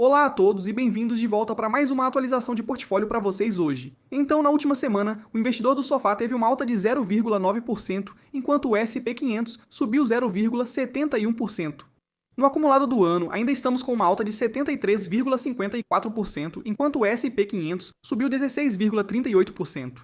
Olá a todos e bem-vindos de volta para mais uma atualização de portfólio para vocês hoje. Então, na última semana, o investidor do sofá teve uma alta de 0,9%, enquanto o S&P 500 subiu 0,71%. No acumulado do ano, ainda estamos com uma alta de 73,54%, enquanto o S&P 500 subiu 16,38%.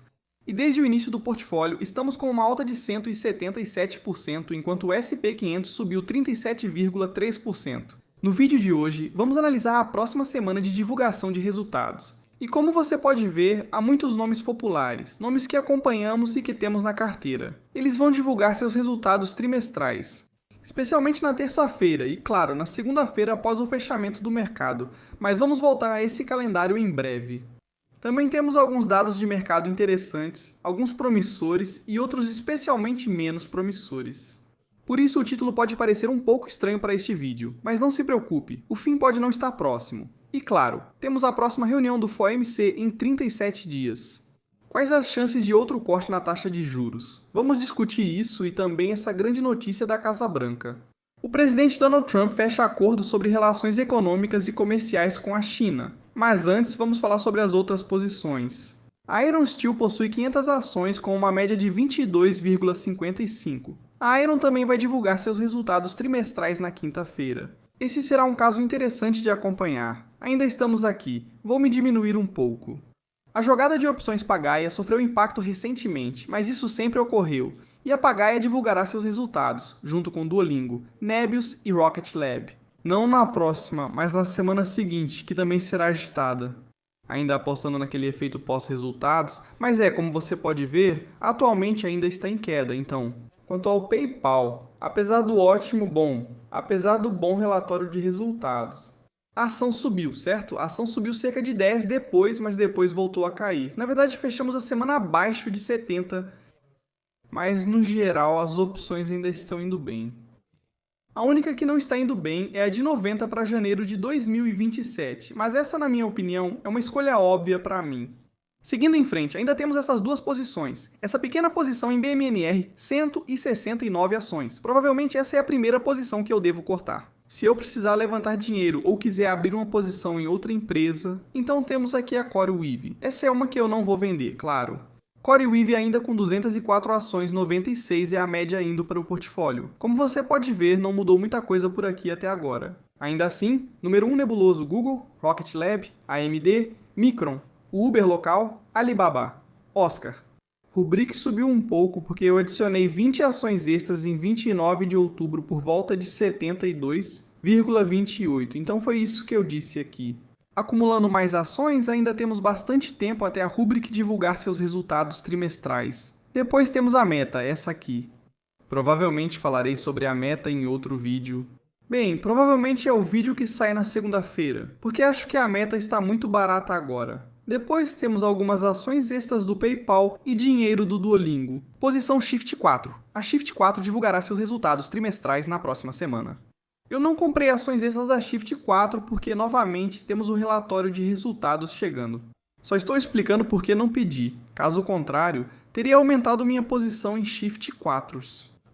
E desde o início do portfólio, estamos com uma alta de 177%, enquanto o S&P 500 subiu 37,3%. No vídeo de hoje, vamos analisar a próxima semana de divulgação de resultados. E como você pode ver, há muitos nomes populares, nomes que acompanhamos e que temos na carteira. Eles vão divulgar seus resultados trimestrais, especialmente na terça-feira e, claro, na segunda-feira após o fechamento do mercado, mas vamos voltar a esse calendário em breve. Também temos alguns dados de mercado interessantes, alguns promissores e outros especialmente menos promissores. Por isso o título pode parecer um pouco estranho para este vídeo, mas não se preocupe, o fim pode não estar próximo. E claro, temos a próxima reunião do FOMC em 37 dias. Quais as chances de outro corte na taxa de juros? Vamos discutir isso e também essa grande notícia da Casa Branca. O presidente Donald Trump fecha acordo sobre relações econômicas e comerciais com a China. Mas antes, vamos falar sobre as outras posições. A Iron Steel possui 500 ações com uma média de 22,55. A Iron também vai divulgar seus resultados trimestrais na quinta-feira. Esse será um caso interessante de acompanhar. Ainda estamos aqui, vou me diminuir um pouco. A jogada de opções Pagaia sofreu impacto recentemente, mas isso sempre ocorreu, e a Pagaia divulgará seus resultados, junto com Duolingo, Nebius e Rocket Lab. Não na próxima, mas na semana seguinte, que também será agitada. Ainda apostando naquele efeito pós-resultados, mas como você pode ver, atualmente ainda está em queda, então. Quanto ao PayPal, apesar do bom relatório de resultados, a ação subiu, certo? A ação subiu cerca de 10 depois, mas depois voltou a cair. Na verdade, fechamos a semana abaixo de 70, mas no geral as opções ainda estão indo bem. A única que não está indo bem é a de 90 para janeiro de 2027, mas essa, na minha opinião, é uma escolha óbvia para mim. Seguindo em frente, ainda temos essas duas posições. Essa pequena posição em BMNR, 169 ações. Provavelmente essa é a primeira posição que eu devo cortar. Se eu precisar levantar dinheiro ou quiser abrir uma posição em outra empresa, então temos aqui a CoreWeave. Essa é uma que eu não vou vender, claro. CoreWeave ainda com 204 ações, 96 é a média indo para o portfólio. Como você pode ver, não mudou muita coisa por aqui até agora. Ainda assim, número 1 nebuloso Google, Rocket Lab, AMD, Micron, o Uber local, Alibaba, Oscar. Rubrik subiu um pouco porque eu adicionei 20 ações extras em 29 de outubro por volta de 72,28, então foi isso que eu disse aqui. Acumulando mais ações, ainda temos bastante tempo até a Rubrik divulgar seus resultados trimestrais. Depois temos a Meta, essa aqui. Provavelmente falarei sobre a Meta em outro vídeo. Bem, provavelmente é o vídeo que sai na segunda-feira, porque acho que a Meta está muito barata agora. Depois temos algumas ações extras do PayPal e dinheiro do Duolingo. Posição Shift 4. A Shift 4 divulgará seus resultados trimestrais na próxima semana. Eu não comprei ações extras da Shift 4 porque, novamente, temos o relatório de resultados chegando. Só estou explicando por que não pedi. Caso contrário, teria aumentado minha posição em Shift 4.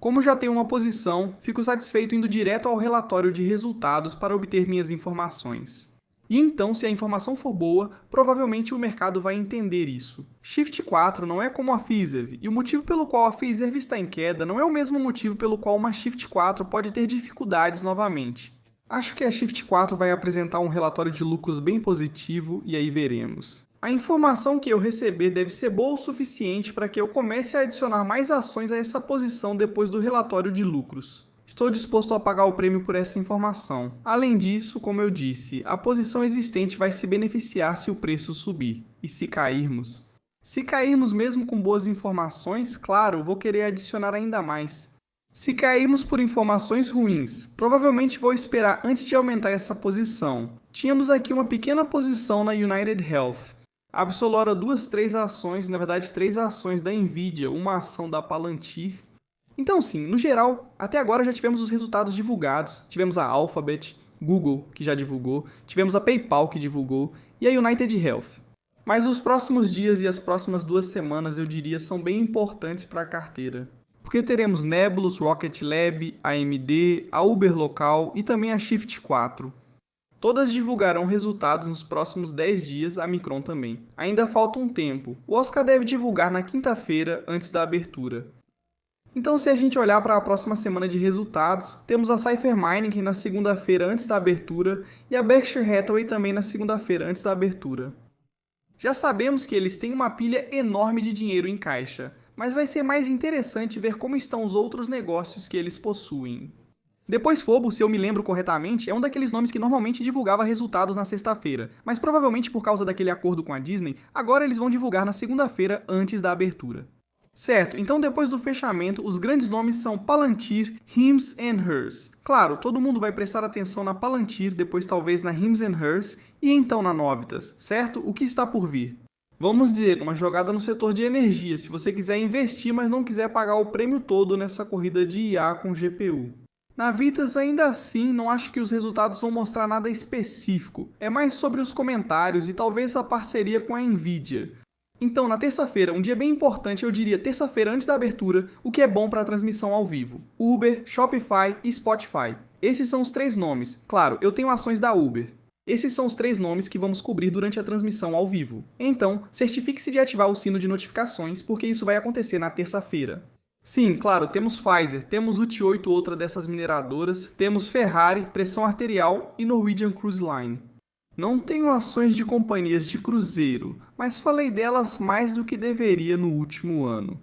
Como já tenho uma posição, fico satisfeito indo direto ao relatório de resultados para obter minhas informações. E então, se a informação for boa, provavelmente o mercado vai entender isso. Shift 4 não é como a Fiserv, e o motivo pelo qual a Fiserv está em queda não é o mesmo motivo pelo qual uma Shift 4 pode ter dificuldades novamente. Acho que a Shift 4 vai apresentar um relatório de lucros bem positivo e aí veremos. A informação que eu receber deve ser boa o suficiente para que eu comece a adicionar mais ações a essa posição depois do relatório de lucros. Estou disposto a pagar o prêmio por essa informação. Além disso, como eu disse, a posição existente vai se beneficiar se o preço subir. E se cairmos? Se cairmos mesmo com boas informações, claro, vou querer adicionar ainda mais. Se cairmos por informações ruins, provavelmente vou esperar antes de aumentar essa posição. Tínhamos aqui uma pequena posição na United Health. Absolora 3 ações, na verdade 3 ações da Nvidia, uma ação da Palantir. Então sim, no geral, até agora já tivemos os resultados divulgados. Tivemos a Alphabet, Google, que já divulgou, tivemos a PayPal, que divulgou, e a United Health. Mas os próximos dias e as próximas 2 semanas, eu diria, são bem importantes para a carteira. Porque teremos Nebulos, Rocket Lab, AMD, a Uber local e também a Shift 4. Todas divulgarão resultados nos próximos 10 dias, a Micron também. Ainda falta um tempo. O Oscar deve divulgar na quinta-feira, antes da abertura. Então, se a gente olhar para a próxima semana de resultados, temos a Cypher Mining na segunda-feira antes da abertura e a Berkshire Hathaway também na segunda-feira antes da abertura. Já sabemos que eles têm uma pilha enorme de dinheiro em caixa, mas vai ser mais interessante ver como estão os outros negócios que eles possuem. Depois Fobo, se eu me lembro corretamente, é um daqueles nomes que normalmente divulgava resultados na sexta-feira, mas provavelmente por causa daquele acordo com a Disney, agora eles vão divulgar na segunda-feira antes da abertura. Certo, então depois do fechamento, os grandes nomes são Palantir, Hims and Hers. Claro, todo mundo vai prestar atenção na Palantir, depois talvez na Hims and Hers e então na Novitas, certo? O que está por vir? Vamos dizer, uma jogada no setor de energia, se você quiser investir, mas não quiser pagar o prêmio todo nessa corrida de IA com GPU. Na Vitas, ainda assim, não acho que os resultados vão mostrar nada específico. É mais sobre os comentários e talvez a parceria com a Nvidia. Então, na terça-feira, um dia bem importante, eu diria terça-feira antes da abertura, o que é bom para a transmissão ao vivo. Uber, Shopify e Spotify. Esses são os 3 nomes. Claro, eu tenho ações da Uber. Esses são os 3 nomes que vamos cobrir durante a transmissão ao vivo. Então, certifique-se de ativar o sino de notificações, porque isso vai acontecer na terça-feira. Sim, claro, temos Pfizer, temos UT8, outra dessas mineradoras, temos Ferrari, Pressão Arterial e Norwegian Cruise Line. Não tenho ações de companhias de cruzeiro, mas falei delas mais do que deveria no último ano.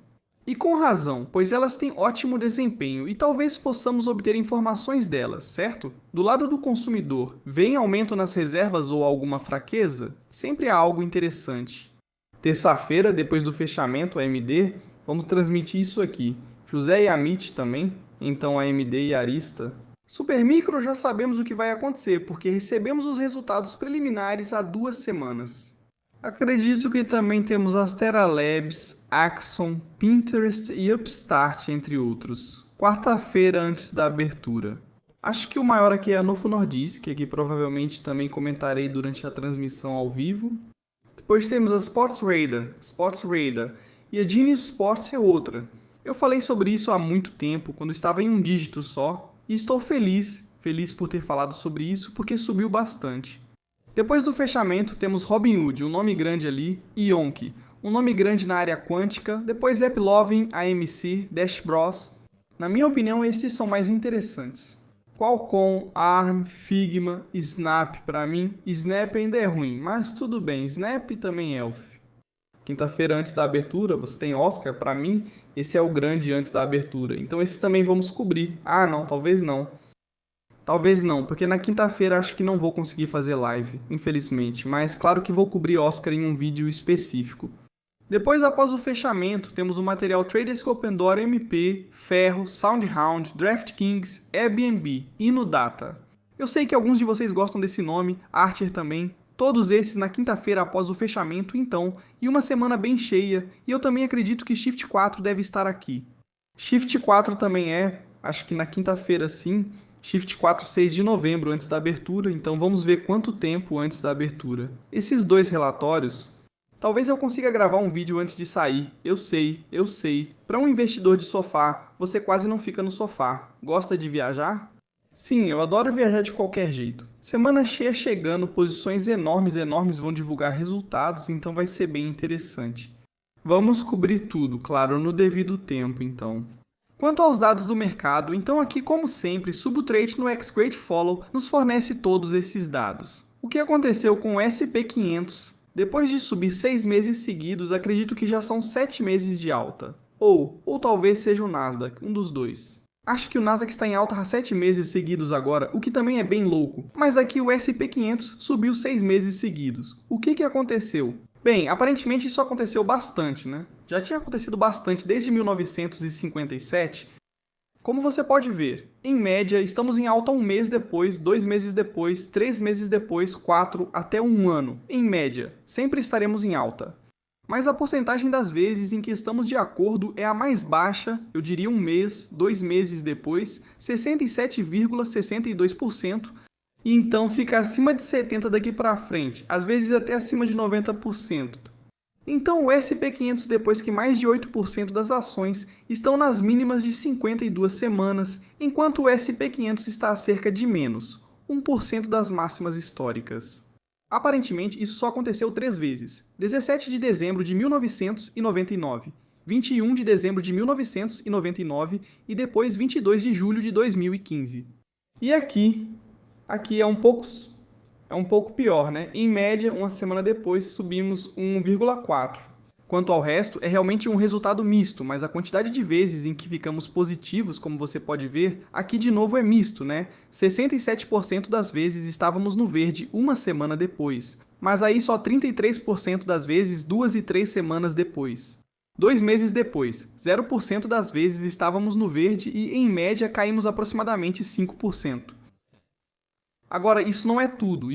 E com razão, pois elas têm ótimo desempenho e talvez possamos obter informações delas, certo? Do lado do consumidor, vem aumento nas reservas ou alguma fraqueza? Sempre há algo interessante. Terça-feira, depois do fechamento AMD, vamos transmitir isso aqui. José e Amit também, então AMD e Arista. Supermicro já sabemos o que vai acontecer, porque recebemos os resultados preliminares há 2 semanas. Acredito que também temos Astera Labs, Axon, Pinterest e Upstart, entre outros. Quarta-feira antes da abertura. Acho que o maior aqui é a Novo Nordisk, que aqui provavelmente também comentarei durante a transmissão ao vivo. Depois temos a Sports Radar, e a Genius Sports é outra. Eu falei sobre isso há muito tempo, quando estava em um dígito só, e estou feliz por ter falado sobre isso, porque subiu bastante. Depois do fechamento, temos Robinhood, um nome grande ali, e Yonk, um nome grande na área quântica, depois AppLovin, AMC, Dash Bros. Na minha opinião, estes são mais interessantes. Qualcomm, ARM, Figma, Snap, para mim, Snap ainda é ruim, mas tudo bem, Snap também é Elf. Quinta-feira antes da abertura, você tem Oscar, para mim, esse é o grande antes da abertura. Então esse também vamos cobrir. Ah, não, talvez não. Talvez não, porque na quinta-feira acho que não vou conseguir fazer live, infelizmente. Mas claro que vou cobrir Oscar em um vídeo específico. Depois, após o fechamento, temos o material Tradescope Pandora MP, Ferro, SoundHound, DraftKings, Airbnb e Nudata. Eu sei que alguns de vocês gostam desse nome, Archer também. Todos esses na quinta-feira após o fechamento, então, e uma semana bem cheia, e eu também acredito que Shift 4 deve estar aqui. Shift 4 também acho que na quinta-feira sim, Shift 4, 6 de novembro antes da abertura, então vamos ver quanto tempo antes da abertura. Esses 2 relatórios, talvez eu consiga gravar um vídeo antes de sair, eu sei. Para um investidor de sofá, você quase não fica no sofá. Gosta de viajar? Sim, eu adoro viajar de qualquer jeito. Semana cheia chegando, posições enormes vão divulgar resultados, então vai ser bem interessante. Vamos cobrir tudo, claro, no devido tempo, então. Quanto aos dados do mercado, então aqui, como sempre, Subutrade no Xgreatfollow nos fornece todos esses dados. O que aconteceu com o SP500? Depois de subir 6 meses seguidos, acredito que já são 7 meses de alta. Ou talvez seja o Nasdaq, um dos dois. Acho que o Nasdaq está em alta há 7 meses seguidos agora, o que também é bem louco. Mas aqui o SP500 subiu 6 meses seguidos. O que aconteceu? Bem, aparentemente isso aconteceu bastante, né? Já tinha acontecido bastante desde 1957. Como você pode ver, em média, estamos em alta 1 mês depois, 2 meses depois, 3 meses depois, 4 até 1 ano. Em média, sempre estaremos em alta. Mas a porcentagem das vezes em que estamos de acordo é a mais baixa, eu diria 1 mês, 2 meses depois, 67,62%, e então fica acima de 70% daqui para frente, às vezes até acima de 90%. Então o SP500, depois que mais de 8% das ações estão nas mínimas de 52 semanas, enquanto o SP500 está a cerca de menos. 1% das máximas históricas. Aparentemente, isso só aconteceu 3 vezes: 17 de dezembro de 1999, 21 de dezembro de 1999 e depois 22 de julho de 2015. E aqui é um pouco pior, né? Em média, uma semana depois, subimos 1,4. Quanto ao resto, é realmente um resultado misto, mas a quantidade de vezes em que ficamos positivos, como você pode ver, aqui de novo é misto, né? 67% das vezes estávamos no verde uma semana depois, mas aí só 33% das vezes 2 e 3 semanas depois. 2 meses depois, 0% das vezes estávamos no verde e, em média, caímos aproximadamente 5%. Agora, isso não é tudo.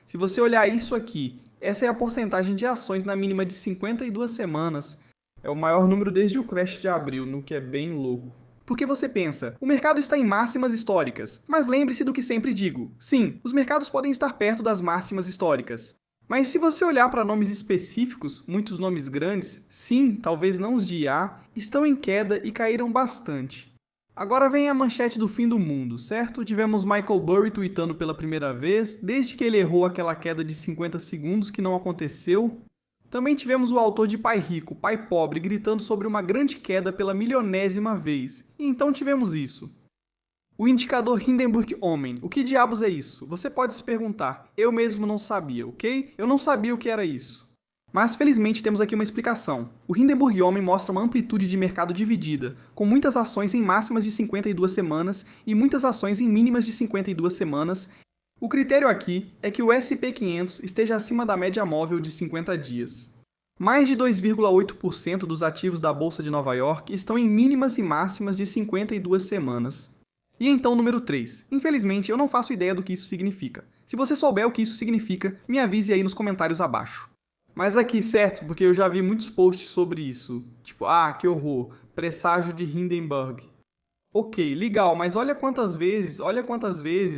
Se você olhar isso aqui, essa é a porcentagem de ações na mínima de 52 semanas. É o maior número desde o crash de abril, no que é bem louco. Porque você pensa, o mercado está em máximas históricas, mas lembre-se do que sempre digo. Sim, os mercados podem estar perto das máximas históricas. Mas se você olhar para nomes específicos, muitos nomes grandes, sim, talvez não os de IA, estão em queda e caíram bastante. Agora vem a manchete do fim do mundo, certo? Tivemos Michael Burry tweetando pela primeira vez, desde que ele errou aquela queda de 50 segundos que não aconteceu. Também tivemos o autor de Pai Rico, Pai Pobre, gritando sobre uma grande queda pela milionésima vez. E então tivemos isso. O indicador Hindenburg-Omen. O que diabos é isso? Você pode se perguntar. Eu mesmo não sabia, ok? Eu não sabia o que era isso. Mas, felizmente, temos aqui uma explicação. O Hindenburg-Omen mostra uma amplitude de mercado dividida, com muitas ações em máximas de 52 semanas e muitas ações em mínimas de 52 semanas. O critério aqui é que o S&P 500 esteja acima da média móvel de 50 dias. Mais de 2,8% dos ativos da Bolsa de Nova York estão em mínimas e máximas de 52 semanas. E então, número 3. Infelizmente, eu não faço ideia do que isso significa. Se você souber o que isso significa, me avise aí nos comentários abaixo. Mas aqui, certo? Porque eu já vi muitos posts sobre isso. Tipo, que horror, presságio de Hindenburg. Ok, legal, mas olha quantas vezes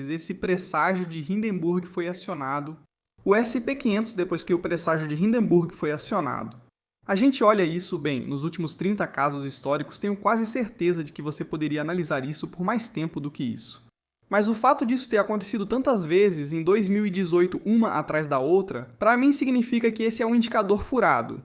esse presságio de Hindenburg foi acionado. O S&P 500 depois que o presságio de Hindenburg foi acionado. A gente olha isso, bem, nos últimos 30 casos históricos, tenho quase certeza de que você poderia analisar isso por mais tempo do que isso. Mas o fato disso ter acontecido tantas vezes em 2018, uma atrás da outra, para mim significa que esse é um indicador furado.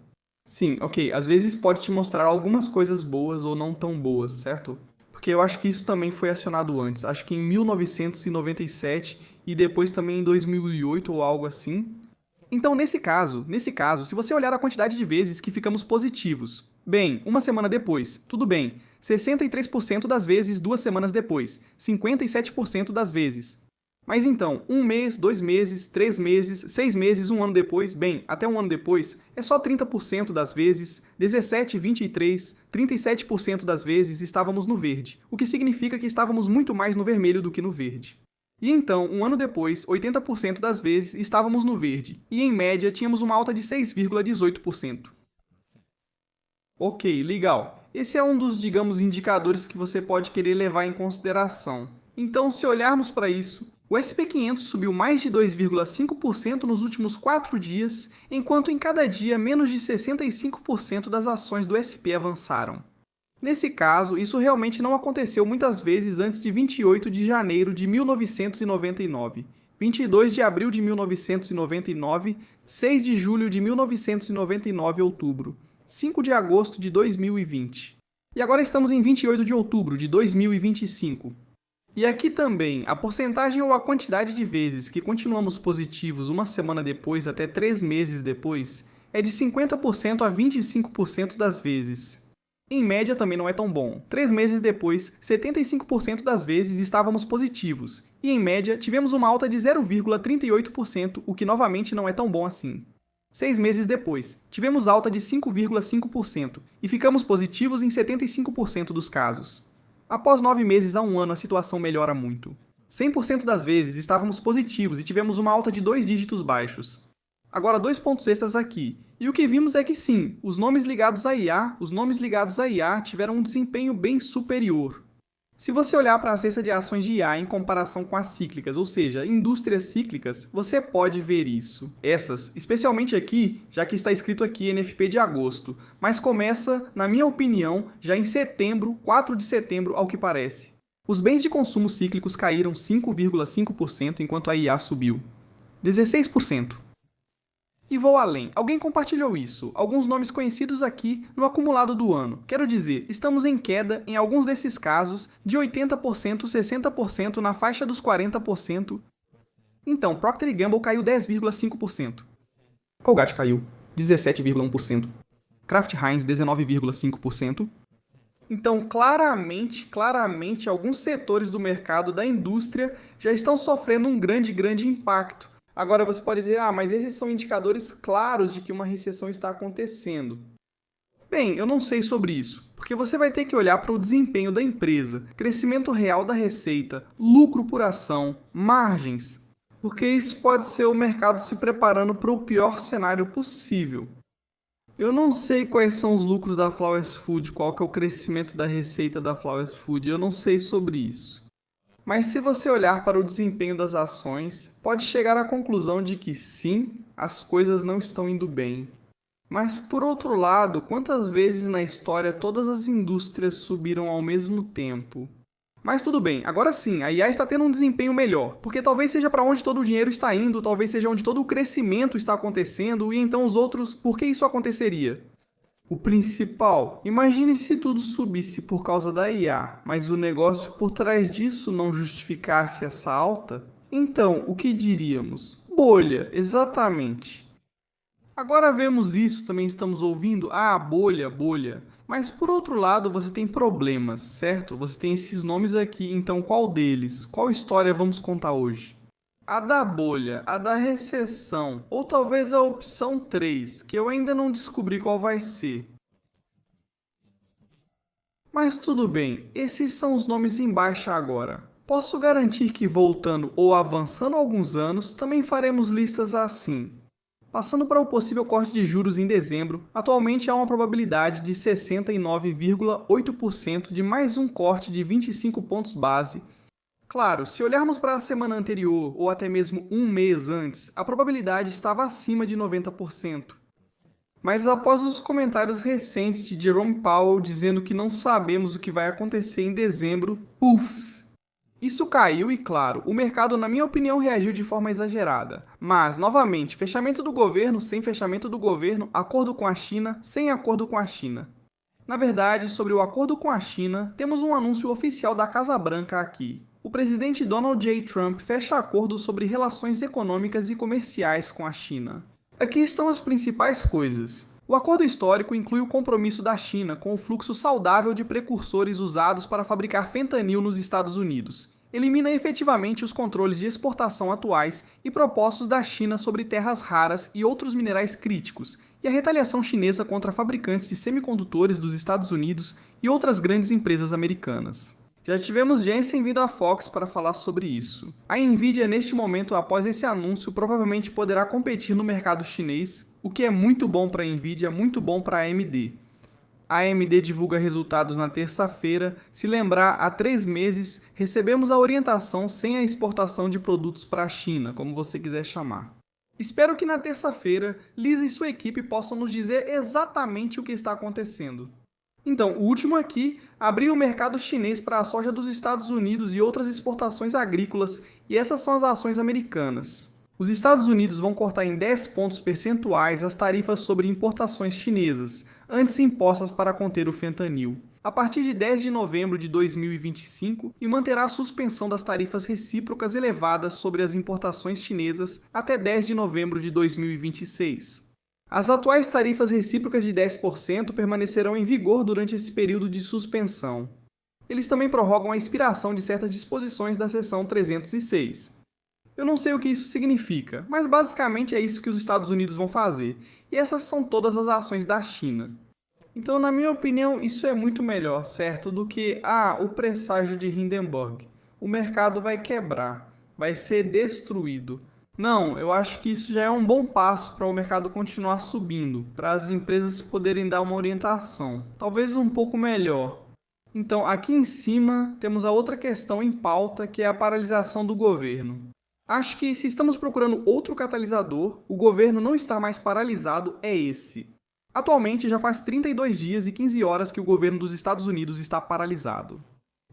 Sim, ok, às vezes pode te mostrar algumas coisas boas ou não tão boas, certo? Porque eu acho que isso também foi acionado antes, acho que em 1997 e depois também em 2008 ou algo assim. Então, nesse caso, se você olhar a quantidade de vezes que ficamos positivos, bem, uma semana depois, tudo bem, 63% das vezes 2 semanas depois, 57% das vezes. Mas então, 1 mês, 2 meses, 3 meses, 6 meses, 1 ano depois, bem, até 1 ano depois, é só 30% das vezes, 17, 23, 37% das vezes estávamos no verde, o que significa que estávamos muito mais no vermelho do que no verde. E então, 1 ano depois, 80% das vezes estávamos no verde, e em média tínhamos uma alta de 6,18%. Ok, legal. Esse é um dos, digamos, indicadores que você pode querer levar em consideração. Então, se olharmos para isso, o S&P 500 subiu mais de 2,5% nos últimos 4 dias, enquanto em cada dia menos de 65% das ações do S&P avançaram. Nesse caso, isso realmente não aconteceu muitas vezes antes de 28 de janeiro de 1999, 22 de abril de 1999, 6 de julho de 1999 outubro, 5 de agosto de 2020. E agora estamos em 28 de outubro de 2025. E aqui também, a porcentagem ou a quantidade de vezes que continuamos positivos uma semana depois até 3 meses depois é de 50% a 25% das vezes. Em média também não é tão bom. 3 meses depois, 75% das vezes estávamos positivos, e em média tivemos uma alta de 0,38%, o que novamente não é tão bom assim. 6 meses depois, tivemos alta de 5,5% e ficamos positivos em 75% dos casos. Após 9 meses a 1 ano, a situação melhora muito. 100% das vezes estávamos positivos e tivemos uma alta de 2 dígitos baixos. Agora, 2 pontos extras aqui. E o que vimos é que sim, os nomes ligados à IA tiveram um desempenho bem superior. Se você olhar para a cesta de ações de IA em comparação com as cíclicas, ou seja, indústrias cíclicas, você pode ver isso. Essas, especialmente aqui, já que está escrito aqui NFP de agosto, mas começa, na minha opinião, já em setembro, 4 de setembro, ao que parece. Os bens de consumo cíclicos caíram 5,5% enquanto a IA subiu 16%. E vou além. Alguém compartilhou isso. Alguns nomes conhecidos aqui no acumulado do ano. Quero dizer, estamos em queda em alguns desses casos de 80%, 60% na faixa dos 40%. Então, Procter & Gamble caiu 10,5%. Colgate caiu 17,1%. Kraft Heinz 19,5%. Então, claramente, alguns setores do mercado da indústria já estão sofrendo um grande impacto. Agora você pode dizer, mas esses são indicadores claros de que uma recessão está acontecendo. Bem, eu não sei sobre isso, porque você vai ter que olhar para o desempenho da empresa, crescimento real da receita, lucro por ação, margens, porque isso pode ser o mercado se preparando para o pior cenário possível. Eu não sei quais são os lucros da Flowers Food, qual que é o crescimento da receita da Flowers Food, eu não sei sobre isso. Mas se você olhar para o desempenho das ações, pode chegar à conclusão de que sim, as coisas não estão indo bem. Mas por outro lado, quantas vezes na história todas as indústrias subiram ao mesmo tempo? Mas tudo bem, agora sim, a IA está tendo um desempenho melhor, porque talvez seja para onde todo o dinheiro está indo, talvez seja onde todo o crescimento está acontecendo, e então os outros, por que isso aconteceria? O principal, imagine se tudo subisse por causa da IA, mas o negócio por trás disso não justificasse essa alta? Então, o que diríamos? Bolha, exatamente. Agora vemos isso, também estamos ouvindo, bolha. Mas por outro lado, você tem problemas, certo? Você tem esses nomes aqui, então qual deles? Qual história vamos contar hoje? A da bolha, a da recessão, ou talvez a opção 3, que eu ainda não descobri qual vai ser. Mas tudo bem, esses são os nomes em baixa agora. Posso garantir que voltando ou avançando alguns anos, também faremos listas assim. Passando para o possível corte de juros em dezembro, atualmente há uma probabilidade de 69,8% de mais um corte de 25 pontos base. Claro, se olharmos para a semana anterior ou até mesmo um mês antes, a probabilidade estava acima de 90%. Mas após os comentários recentes de Jerome Powell dizendo que não sabemos o que vai acontecer em dezembro, isso caiu e, claro, o mercado, na minha opinião, reagiu de forma exagerada. Mas, novamente, fechamento do governo sem fechamento do governo, acordo com a China sem acordo com a China. Na verdade, sobre o acordo com a China, temos um anúncio oficial da Casa Branca aqui. O presidente Donald J. Trump fecha acordo sobre relações econômicas e comerciais com a China. Aqui estão as principais coisas. O acordo histórico inclui o compromisso da China com o fluxo saudável de precursores usados para fabricar fentanil nos Estados Unidos. Elimina efetivamente os controles de exportação atuais e propostos da China sobre terras raras e outros minerais críticos, e a retaliação chinesa contra fabricantes de semicondutores dos Estados Unidos e outras grandes empresas americanas. Já tivemos Jensen vindo à Fox para falar sobre isso. A Nvidia, neste momento, após esse anúncio, provavelmente poderá competir no mercado chinês, o que é muito bom para a Nvidia, muito bom para a AMD. A AMD divulga resultados na terça-feira. Se lembrar, há 3 meses, recebemos a orientação sem a exportação de produtos para a China, como você quiser chamar. Espero que na terça-feira, Lisa e sua equipe possam nos dizer exatamente o que está acontecendo. Então, o último aqui, abriu o mercado chinês para a soja dos Estados Unidos e outras exportações agrícolas, e essas são as ações americanas. Os Estados Unidos vão cortar em 10 pontos percentuais as tarifas sobre importações chinesas, antes impostas para conter o fentanil, a partir de 10 de novembro de 2025, e manterá a suspensão das tarifas recíprocas elevadas sobre as importações chinesas até 10 de novembro de 2026. As atuais tarifas recíprocas de 10% permanecerão em vigor durante esse período de suspensão. Eles também prorrogam a expiração de certas disposições da seção 306. Eu não sei o que isso significa, mas basicamente é isso que os Estados Unidos vão fazer, e essas são todas as ações da China. Então, na minha opinião, isso é muito melhor, certo, do que o presságio de Hindenburg. O mercado vai quebrar, vai ser destruído. Não, eu acho que isso já é um bom passo para o mercado continuar subindo, para as empresas poderem dar uma orientação, talvez um pouco melhor. Então, aqui em cima, temos a outra questão em pauta, que é a paralisação do governo. Acho que se estamos procurando outro catalisador, o governo não estar mais paralisado é esse. Atualmente, já faz 32 dias e 15 horas que o governo dos Estados Unidos está paralisado.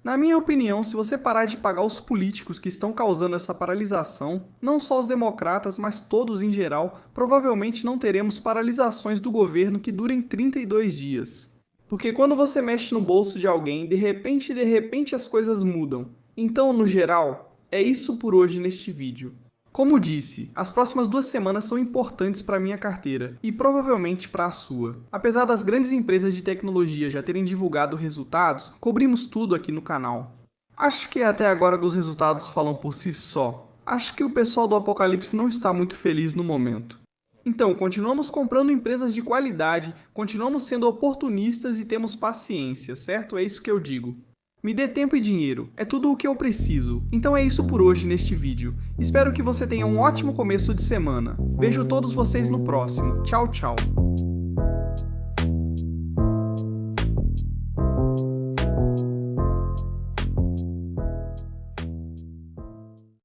Na minha opinião, se você parar de pagar os políticos que estão causando essa paralisação, não só os democratas, mas todos em geral, provavelmente não teremos paralisações do governo que durem 32 dias. Porque quando você mexe no bolso de alguém, de repente as coisas mudam. Então, no geral, é isso por hoje neste vídeo. Como disse, as próximas 2 semanas são importantes para minha carteira e provavelmente para a sua. Apesar das grandes empresas de tecnologia já terem divulgado resultados, cobrimos tudo aqui no canal. Acho que até agora os resultados falam por si só. Acho que o pessoal do Apocalipse não está muito feliz no momento. Então, continuamos comprando empresas de qualidade, continuamos sendo oportunistas e temos paciência, certo? É isso que eu digo. Me dê tempo e dinheiro, é tudo o que eu preciso. Então é isso por hoje neste vídeo. Espero que você tenha um ótimo começo de semana. Vejo todos vocês no próximo. Tchau, tchau.